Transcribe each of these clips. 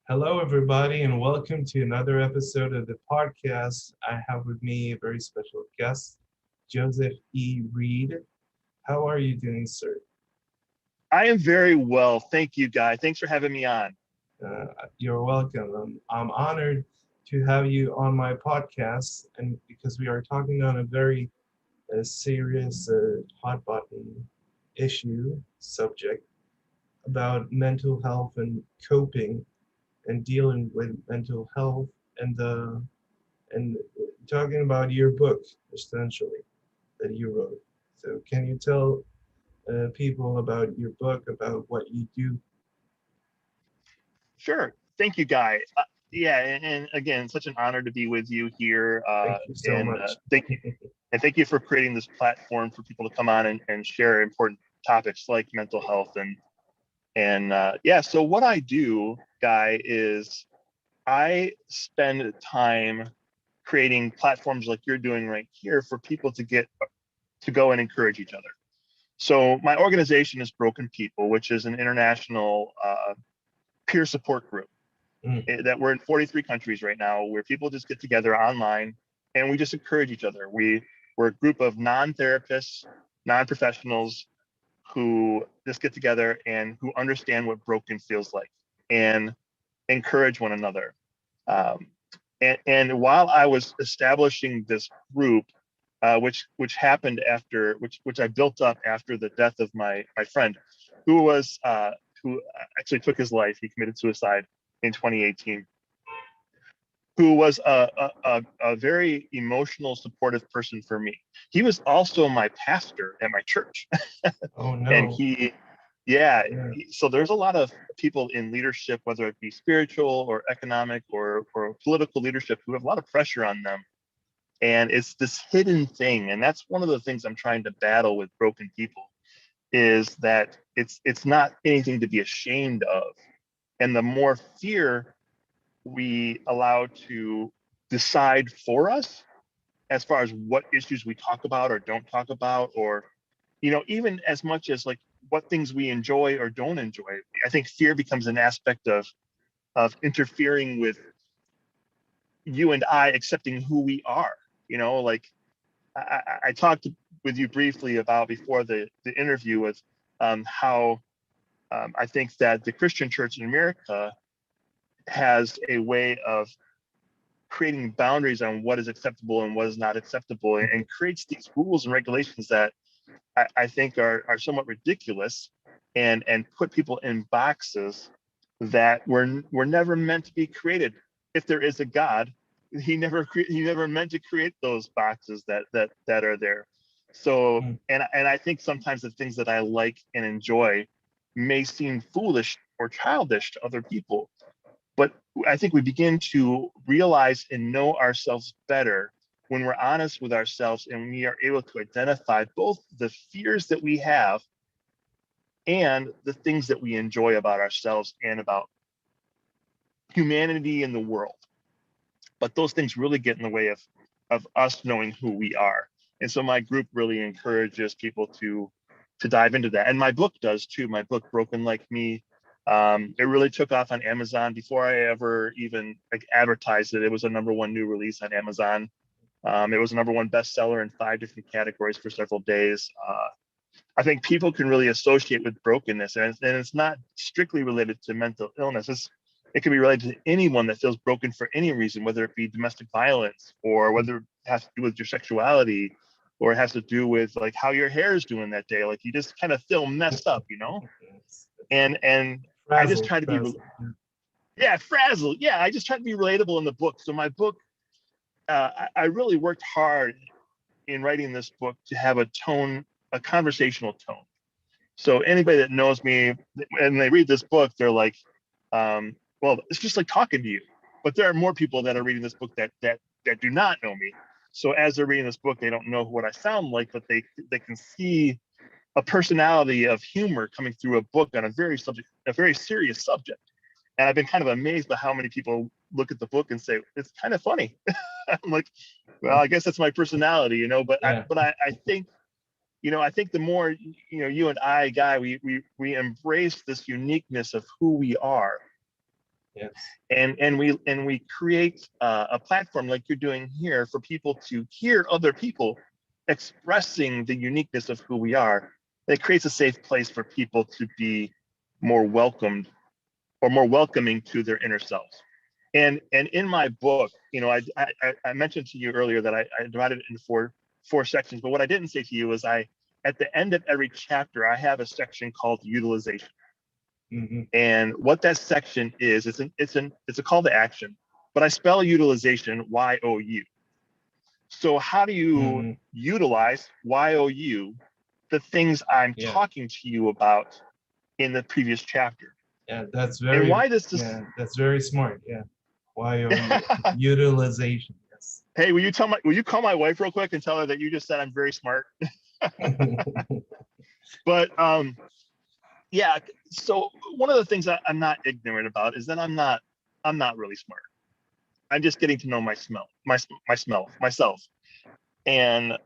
Hello, everybody, and welcome to another episode of the podcast. I have with me a very special guest, Joseph E.Reid. How are you doing, sir? I am very well. Thank you, Guy. Thanks for having me on. You're welcome. I'm honored to have you on my podcast, and because we are talking on a very serious, hot button issue subject about mental health and coping and dealing with mental health and talking about your book essentially that you wrote. So can you tell people about your book, about what you do? Sure. Thank you, Guy. Yeah, and again, such an honor to be with you here. Thank you so much. Thank you for creating this platform for people to come on and share important topics like mental health and yeah. So what I do, Guy, is I spend time creating platforms like you're doing right here for people to go and encourage each other. So my organization is Broken People, which is an international peer support group Mm, that we're in 43 countries right now, where people just get together online and we just encourage each other. We're a group of non-therapists, non-professionals who just get together and who understand what broken feels like and encourage one another. Um, and while I was establishing this group, which happened after which I built up after the death of my friend, who was who actually took his life. He committed suicide in 2018. Who was a very emotional, supportive person for me. He was also my pastor at my church, oh and no. yeah. Yeah. So there's a lot of people in leadership, whether it be spiritual or economic or political leadership, who have a lot of pressure on them, and it's this hidden thing. And that's one of the things I'm trying to battle with Broken People, is that it's not anything to be ashamed of. And the more fear we allow to decide for us as far as what issues we talk about or don't talk about, or even as much as like what things we enjoy or don't enjoy, I think fear becomes an aspect of interfering with you and I accepting who we are. Like I talked with you briefly about before the interview with how I think that the Christian church in America has a way of creating boundaries on what is acceptable and what is not acceptable, and creates these rules and regulations that I think are somewhat ridiculous, and put people in boxes that were never meant to be created. If there is a God, he never meant to create those boxes that are there. So Mm, and I think sometimes the things that I like and enjoy may seem foolish or childish to other people, but I think we begin to realize and know ourselves better when we're honest with ourselves and we are able to identify both the fears that we have and the things that we enjoy about ourselves and about humanity and the world. But those things really get in the way of us knowing who we are. And so my group really encourages people to dive into that. And my book does too. My book, Broken Like Me, it really took off on Amazon before I ever even like advertised it. It was a number 1 new release on Amazon. It was a number 1 bestseller in 5 different categories for several days. I think people can really associate with brokenness, and it's not strictly related to mental illness. It can be related to anyone that feels broken for any reason, whether it be domestic violence, or mm, whether it has to do with your sexuality, or it has to do with like how your hair is doing that day. Like you just kind of feel messed up, yes. And I just Frazzled, try to be, frazzled. Yeah. yeah, frazzled. Yeah, I just try to be relatable in the book. So my book, I really worked hard in writing this book to have a tone, a conversational tone. So anybody that knows me and they read this book, they're like, well, it's just like talking to you. But there are more people that are reading this book that do not know me. So as they're reading this book, they don't know what I sound like, but they can see a personality of humor coming through a book on a very serious subject. And I've been kind of amazed by how many people look at the book and say it's kind of funny. I'm like, well, I guess that's my personality, But Yeah. I think I think the more you and I, Guy, we embrace this uniqueness of who we are, Yes. And we create a platform like you're doing here for people to hear other people expressing the uniqueness of who we are. It creates a safe place for people to be more welcomed or more welcoming to their inner selves. And in my book, I mentioned to you earlier that I divided it into four sections. But what I didn't say to you is at the end of every chapter, I have a section called utilization. Mm-hmm. And what that section is, it's a call to action. But I spell utilization Y-O-U. So how do you Mm-hmm. utilize Y-O-U the things I'm Yeah. talking to you about in the previous chapter? Yeah. That's And very. why does this? Yeah. That's very smart. Yeah. Utilization. Yes. Hey, will you call my wife real quick and tell her that you just said I'm very smart? But yeah. So one of the things I'm not ignorant about is that I'm not really smart. I'm just getting to know myself. And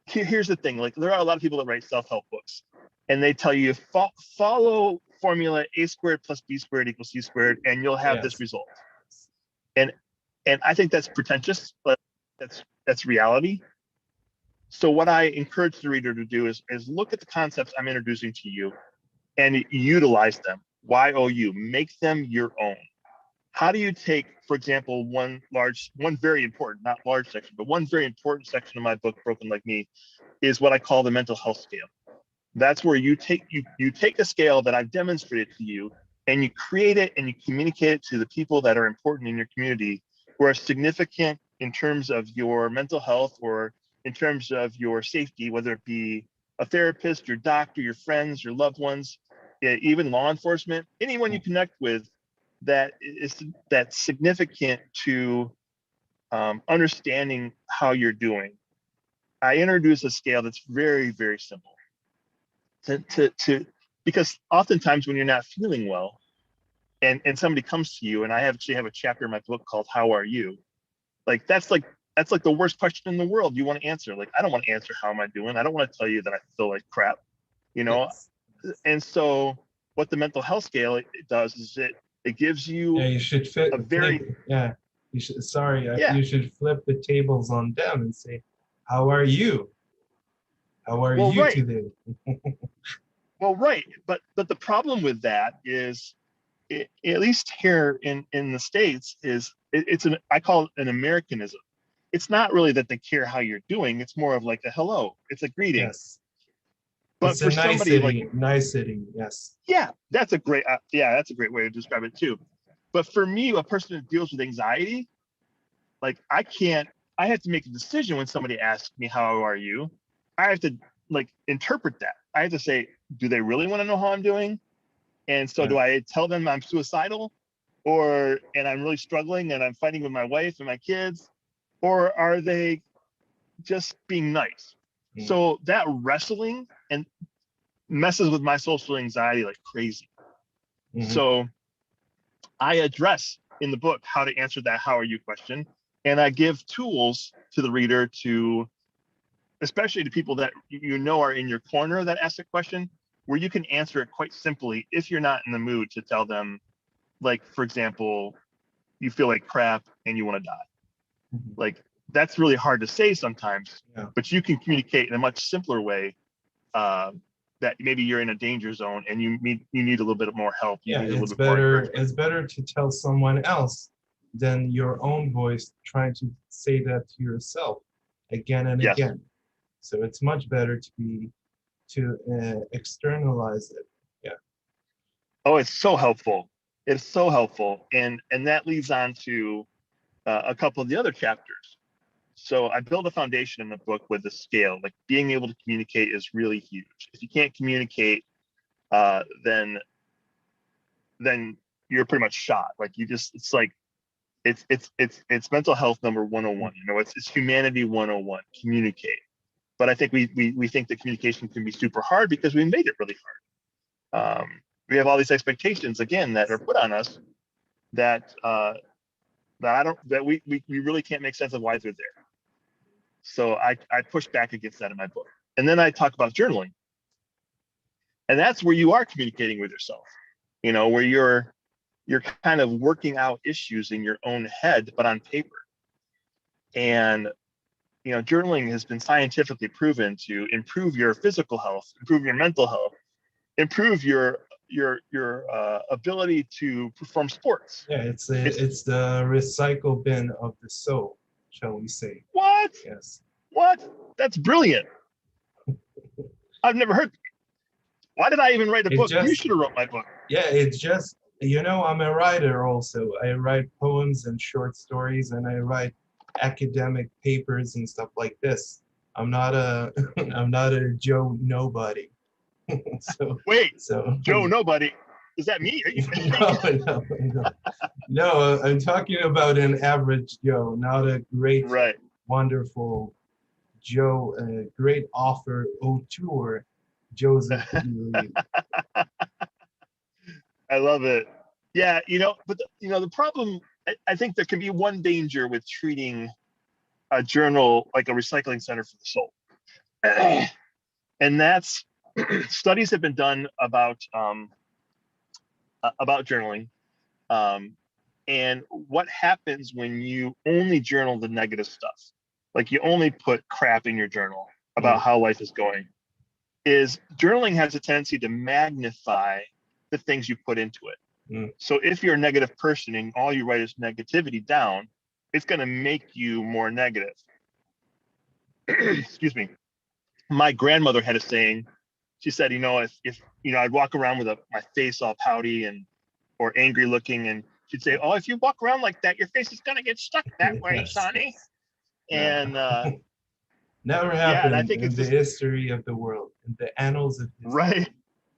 here's the thing: like, there are a lot of people that write self-help books, and they tell you follow formula A squared plus B squared equals C squared, and you'll have this Yes. result. And I think that's pretentious, but that's reality. So what I encourage the reader to do is look at the concepts I'm introducing to you and utilize them. Y-O-U, make them your own. How do you take, for example, one very important, not large section, but one very important section of my book, Broken Like Me, is what I call the mental health scale. That's where you take a scale that I've demonstrated to you, and you create it and you communicate it to the people that are important in your community, who are significant in terms of your mental health or in terms of your safety, whether it be a therapist, your doctor, your friends, your loved ones, even law enforcement, anyone you connect with that's significant to understanding how you're doing. I introduce a scale that's very, very simple to because oftentimes when you're not feeling well and somebody comes to you, and I actually have a chapter in my book called How Are You? Like that's like the worst question in the world you want to answer. Like, I don't want to answer how am I doing. I don't want to tell you that I feel like crap, you know? Yes. And so what the mental health scale it does is it gives Yeah. you You should a flip. very Yeah. You should. Sorry. yeah, You should flip the tables on them and say, "How are you? How are well, you right. today?" Well, right. But the problem with that is at least here in the States it's an I call it an Americanism. It's not really that they care how you're doing. It's more of like a hello. It's a greeting. Yes. But It's a for somebody like, nice city. Yes. that's a great way to describe it too. But for me, a person that deals with anxiety, like I have to make a decision when somebody asks me, how are you? I have to like interpret that. I have to say, do they really want to know how I'm doing? And so Yeah. do I tell them I'm suicidal and I'm really struggling and I'm fighting with my wife and my kids? Or are they just being nice? Mm. So that wrestling and messes with my social anxiety like crazy. Mm-hmm. So I address in the book how to answer that how are you question. And I give tools to the reader to, especially to people that are in your corner that ask a question, where you can answer it quite simply if you're not in the mood to tell them, like, for example, you feel like crap and you want to die. Mm-hmm. Like, that's really hard to say sometimes, Yeah. but you can communicate in a much simpler way, uh, that maybe you're in a danger zone and you need a little bit more help. You Yeah. need a little bit more encouragement. It's better to tell someone else than your own voice trying to say that to yourself again and Yes. again. So it's much better to externalize it. Yeah. Oh, it's so helpful. It's so helpful, and that leads on to a couple of the other chapters. So I build a foundation in the book with the scale. Like, being able to communicate is really huge. If you can't communicate, then you're pretty much shot. Like, it's like it's mental health number 101. It's humanity 101. Communicate. But I think we think that communication can be super hard because we made it really hard. We have all these expectations again that are put on us that we really can't make sense of why they're there. So I push back against that in my book. And then I talk about journaling. And that's where you are communicating with yourself, where you're you're kind of working out issues in your own head, but on paper. And journaling has been scientifically proven to improve your physical health, improve your mental health, improve your ability to perform sports. Yeah, it's It's it's the recycle bin of the soul, shall we say? what? Yes. What? That's brilliant. I've never heard. Why did I even write a It book? You just should have wrote my book. Yeah, it's just I'm a writer also. I write poems and short stories, and I write academic papers and stuff like this. I'm not a I'm not a Joe Nobody. so Wait, so Joe, nobody. Is that me? Are you? no, I'm talking about an average Joe, not a great, Right. wonderful Joe, a great auteur, Joseph E.Reid. I love it. Yeah, but the problem, I think there can be one danger with treating a journal like a recycling center for the soul. And that's studies have been done about journaling, and what happens when you only journal the negative stuff, like you only put crap in your journal about how life is going, is journaling has a tendency to magnify the things you put into it. So if you're a negative person and all you write is negativity down, it's going to make you more negative. Excuse me. My grandmother had a saying. She said, if I'd walk around with my face all pouty and or angry looking, and she'd say, "Oh, if you walk around like that, your face is going to get stuck that way, Yes, Sonny." yes. And Never yeah, and I happened think in it's the just history of the world, in the annals of history. right,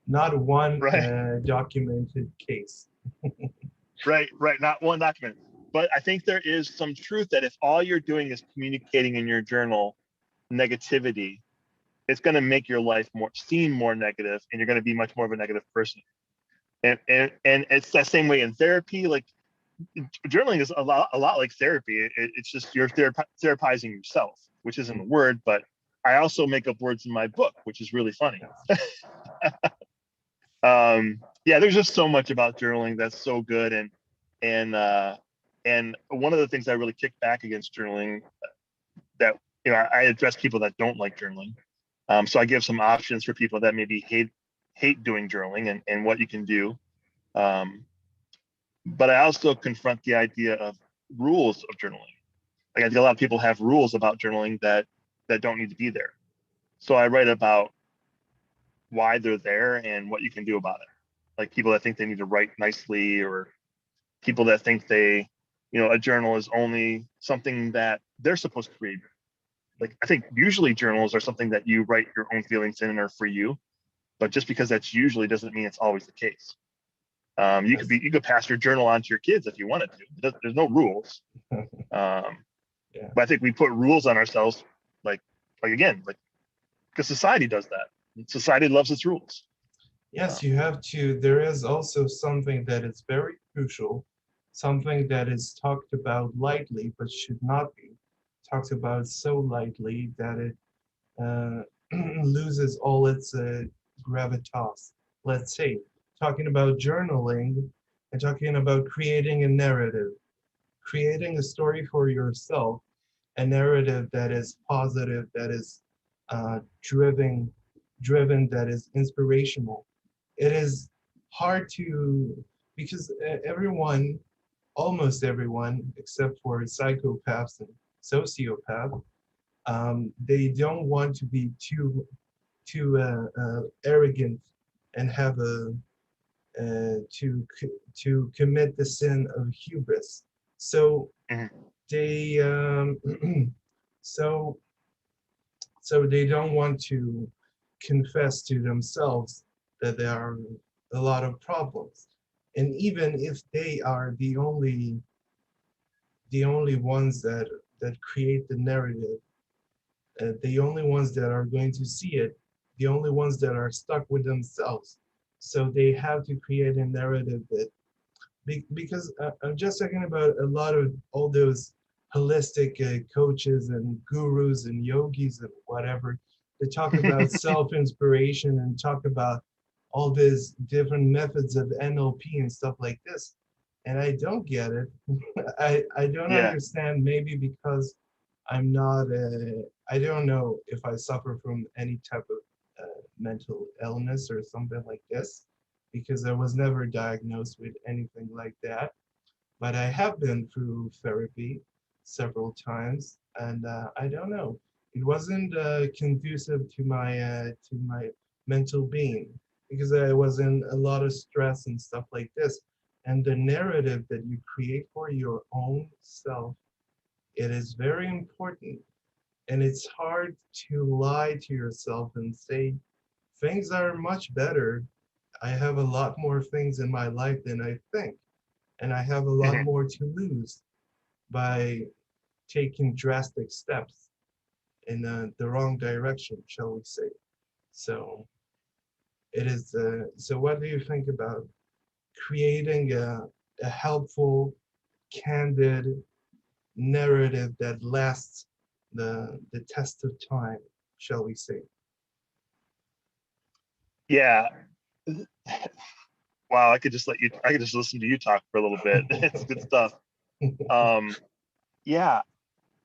Not one right. documented case. Right. Not one document. But I think there is some truth that if all you're doing is communicating in your journal negativity, it's going to make your life seem more negative, and you're going to be much more of a negative person. And it's that same way in therapy. Like journaling is a lot like therapy. It's just you're therapizing yourself, which isn't a word, but I also make up words in my book, which is really funny. Yeah, there's just so much about journaling that's so good, and one of the things I really kick back against journaling that I address people that don't like journaling. So I give some options for people that maybe hate doing journaling and what you can do. But I also confront the idea of rules of journaling. Like I think a lot of people have rules about journaling that don't need to be there. So I write about why they're there and what you can do about it. Like people that think they need to write nicely, or people that think a journal is only something that they're supposed to read. Like I think usually journals are something that you write your own feelings in and are for you, but just because that's usually doesn't mean it's always the case. You could pass your journal on to your kids if you wanted to. There's no rules. Yeah. But I think we put rules on ourselves, like again, like because society does that. Society loves its rules. Yes, you have to. There is also something that is very crucial, something that is talked about lightly but should not be talked about so lightly that it loses all its gravitas. Let's say, talking about journaling and talking about creating a narrative, creating a story for yourself, a narrative that is positive, that is driven, that is inspirational. It is hard to, because almost everyone, except for psychopaths and sociopaths, they don't want to be too arrogant and have to commit the sin of hubris. So they so so they don't want to confess to themselves that there are a lot of problems. And even if they are the only ones that create the narrative, the only ones that are going to see it, the only ones that are stuck with themselves. So they have to create a narrative that, because I'm just talking about a lot of all those holistic coaches and gurus and yogis and whatever. They talk about self-inspiration and talk about all these different methods of NLP and stuff like this. and I don't get it. I don't Yeah. understand, maybe because I'm not I don't know if I suffer from any type of mental illness or something like this, because I was never diagnosed with anything like that. But I have been through therapy several times, and I don't know. It wasn't conducive to my mental being, because I was in a lot of stress and stuff like this. And the narrative that you create for your own self, it is very important. And it's hard to lie to yourself and say things are much better. I have a lot more things in my life than I think, and I have a lot Mhm. more to lose by taking drastic steps in the wrong direction, shall we say. So it is. So what do you think about creating a helpful, candid narrative that lasts the test of time, shall we say? Yeah. Wow, I could just listen to you talk for a little bit. It's good stuff. Um, yeah,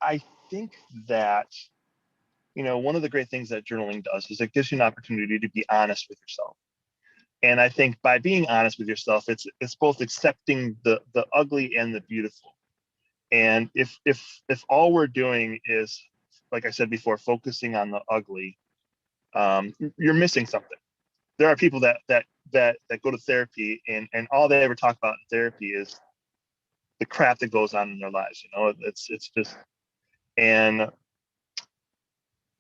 I think that, one of the great things that journaling does is it gives you an opportunity to be honest with yourself. And I think by being honest with yourself, it's both accepting the ugly and the beautiful. And if all we're doing is, like I said before, focusing on the ugly, you're missing something. There are people that go to therapy, and all they ever talk about in therapy is the crap that goes on in their lives. It's just, and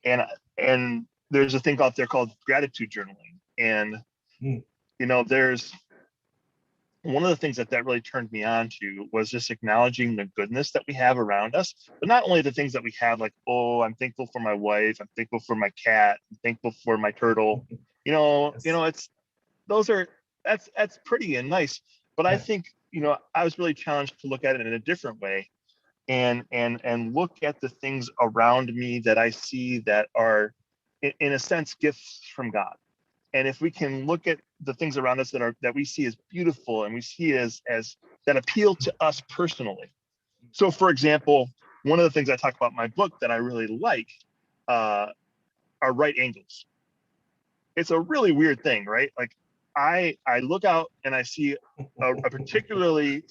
and and there's a thing out there called gratitude journaling, and Mm, there's one of the things that really turned me on to was just acknowledging the goodness that we have around us, but not only the things that we have, like, oh, I'm thankful for my wife, I'm thankful for my cat, I'm thankful for my turtle. yes. It's those are that's pretty and nice. But I Yeah. think, I was really challenged to look at it in a different way, and look at the things around me that I see that are, in a sense, gifts from God. And if we can look at the things around us that we see as beautiful, and we see as that appeal to us personally. So, for example, one of the things I talk about in my book that I really like, uh, are right angles. It's a really weird thing, right? Like, I look out and I see a particularly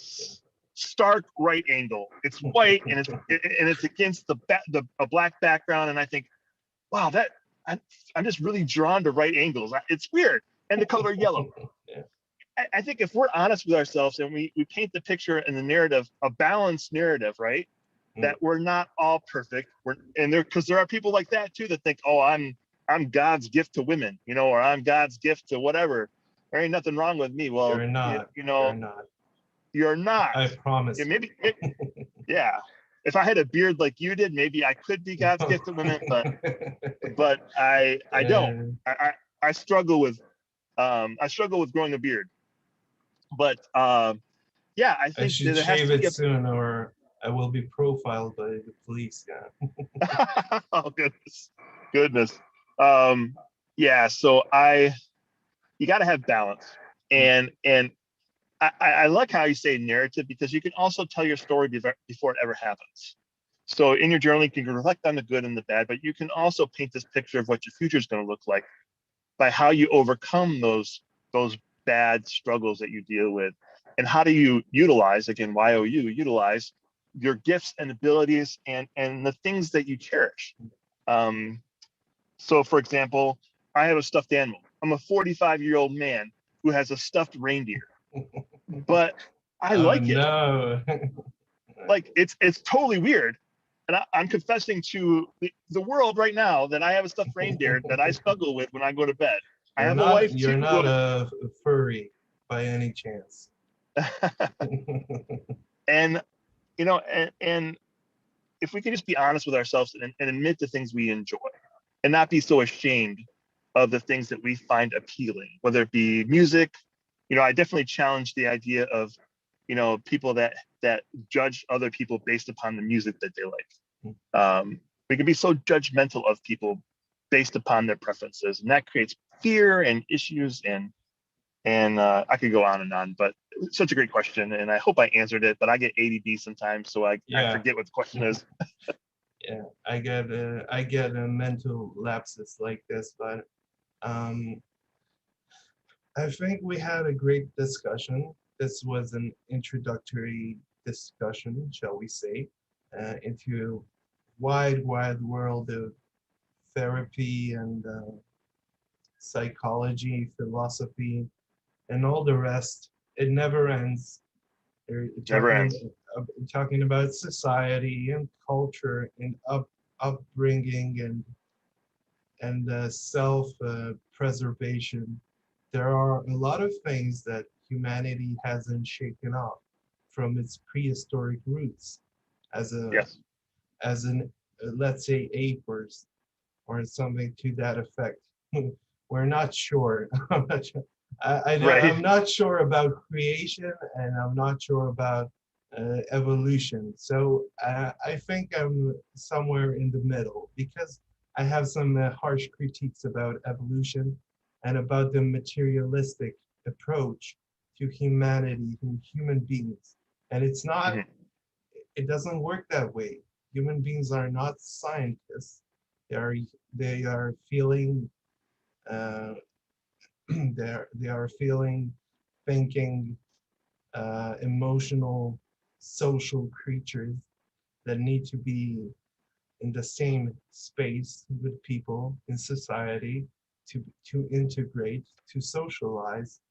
stark right angle. It's white, and it's against a black background, and I think, wow, I, I'm just really drawn to right angles. It's weird, and the color yellow. Yeah. I think if we're honest with ourselves, and we paint the picture and the narrative, a balanced narrative, right? Mm. That we're not all perfect. Because there are people like that too that think, oh, I'm God's gift to women, or I'm God's gift to whatever. There ain't nothing wrong with me. Well, You're not. you You're know, not. you're not. I Yeah, promise maybe, yeah. If I had a beard like you did, maybe I could be God's you. gift to women, but I don't. Uh, I struggle with growing a beard. But yeah, I I think that should there has shave to be it a soon, or I will be profiled by the police. Yeah. oh, goodness. Um, yeah, so you got to have balance, Mm, and I like how you say narrative, because you can also tell your story before it ever happens. So in your journaling, you can reflect on the good and the bad, but you can also paint this picture of what your future is going to look like by how you overcome those bad struggles that you deal with, and how do you utilize, again, utilize your gifts and abilities, and the things that you cherish. um, so, for example, I have a stuffed animal. I'm a 45-year-old man who has a stuffed reindeer, but I oh like it. no. Like, it's totally weird, and I'm confessing to the world right now that I have a stuffed reindeer that I struggle with when I go to bed. I have a wife too You're who not a furry by any chance. and and if we can just be honest with ourselves, and admit the things we enjoy, and not be so ashamed of the things that we find appealing, whether it be music. I definitely challenge the idea of, people that judge other people based upon the music that they like. We can be so judgmental of people based upon their preferences, and that creates fear and issues, and I could go on and on. But such a great question, and I hope I answered it. But I get ADD sometimes, so I Yeah, forget what the question is. yeah. I get a mental lapses like this, but um, I think we had a great discussion. This was an introductory discussion, shall we say, into wide world of therapy and psychology, philosophy, and all the rest. It never ends. They're Never ends. talking about society and culture and upbringing and self preservation. There are a lot of things that humanity hasn't shaken off from its prehistoric roots as a Yes. as an let's say ape or something to that effect. We're not sure. Right. I'm not sure about creation, and I'm not sure about evolution. So I think I'm somewhere in the middle because I have some harsh critiques about evolution and about the materialistic approach to humanity and human beings. And it's not, Mhm. it doesn't work that way. Human beings are not scientists. They are they are feeling uh, they are feeling, thinking, emotional, social creatures that need to be in the same space with people in society to integrate, to socialize.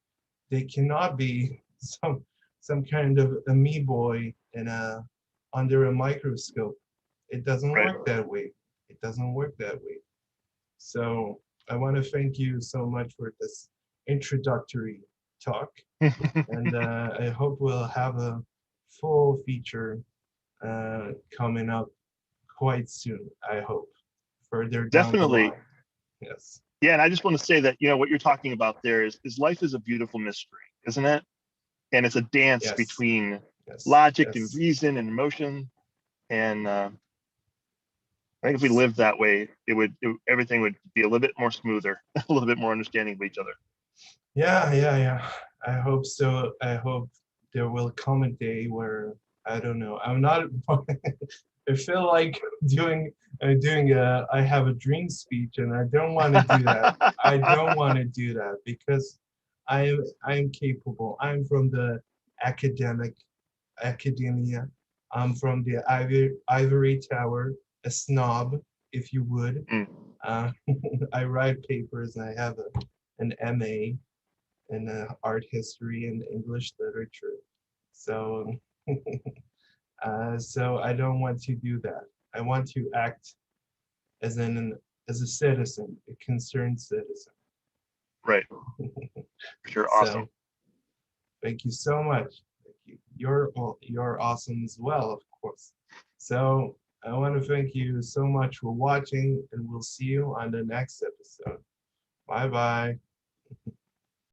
They cannot be some kind of amoeboid in a under a microscope. It doesn't Right. work that way. It doesn't work that way. So I want to thank you so much for this introductory talk, and I hope we'll have a full feature coming up quite soon. I hope further down the Definitely. line. Yes. Yeah, and I just want to say that what you're talking about there is life is a beautiful mystery, isn't it? And it's a dance Yes. between Yes. logic and Yes. reason and emotion. And I think if we Yes. lived that way, everything would be a little bit more smoother, a little bit more understanding of each other. Yeah. Yeah. Yeah. I hope so. I hope there will come a day where I don't know. I'm not. I feel like doing a I have a dream speech, and I don't want to do that. I don't want to do that because I'm capable. I'm from the academic academia. I'm from the ivory tower, a snob, if you would. Mm, Uh, I write papers, and I have an MA in art history and English literature. So so I don't want to do that. I want to act as as a citizen, a concerned citizen. right. Sure. Awesome. So thank you so much. Thank you. You're awesome as well, of course. So I want to thank you so much for watching, and we'll see you on the next episode. Bye bye.